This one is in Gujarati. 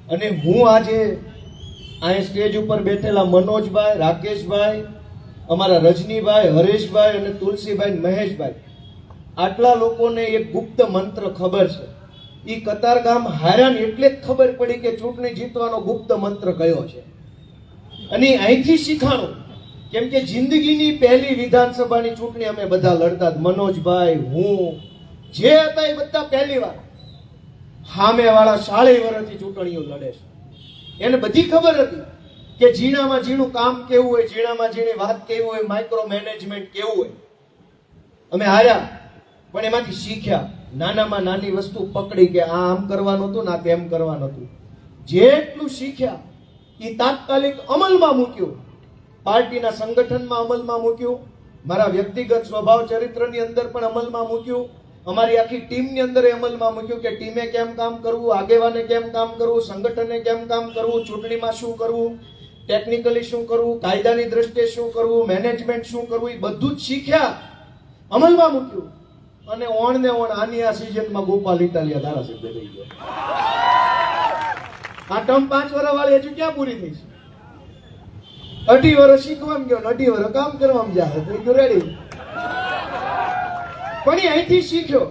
અને હું આજે અહીં સ્ટેજ ઉપર બેઠેલા મનોજભાઈ, રાકેશભાઈ, અમારા રજનીભાઈ, હરેશભાઈ અને તુલસીભાઈ, મહેશભાઈ, આટલા લોકોને એક ગુપ્ત મંત્ર ખબર છે. ઈ કતારગામ હાર્યા એટલે જ ખબર પડી કે ચૂંટણી જીતવાનો ગુપ્ત મંત્ર કયો છે. અને અહીંથી શીખાણું, કેમ કે જિંદગીની પહેલી વિધાનસભાની ચૂંટણી અમે બધા લડતા. મનોજભાઈ, હું, જે હતા એ બધા પહેલી વાર. સામેવાળા 40 વર્ષથી ચૂંટણીઓ લડે છે. એને બધી ખબર હતી કે ઝીણામાં ઝીણું કામ કેવું હોય, ઝીણામાં ઝીણી વાત કેવું હોય, માઇક્રો મેનેજમેન્ટ કેવું હોય. અમે હાર્યા પણ એમાંથી શીખ્યા. નાનામાં નાની વસ્તુ પકડી કે આ આમ કરવાનું હતું, ના તેમ કરવાનું હતું. જેટલું શીખ્યા એ તાત્કાલિક અમલમાં મૂક્યું. પાર્ટીના સંગઠનમાં અમલમાં મૂક્યું, મારા વ્યક્તિગત સ્વભાવ ચરિત્રની અંદર પણ અમલમાં મૂક્યું, અમારી આખી ટીમની અંદર અમલમાં મૂક્યું કે ટીમે કેમ કામ કરવું, આગેવાને કેમ કામ કરવું, સંગઠને કેમ કામ કરવું, ચૂંટણીમાં શું કરવું, ટેકનિકલી શું કરવું, કાયદાની દ્રષ્ટિએ શું કરવું, મેનેજમેન્ટ શું કરવું, એ બધું જ શીખ્યા, અમલમાં મૂક્યું. અને ઓણ ને ઓણ આની આ સિઝનમાં ગોપાલ ઇટાલિયા ધારાસભ્ય થઈ ગયો. આ ટર્મ 5 વર્ષ વાળી હજુ ક્યાં પૂરી થઈ છે? 2.5 વર્ષ શીખવામાં ગયો, 2.5 વર્ષ કામ કરવામાં જાય, રેડી. પણ એ અહીંથી શીખ્યો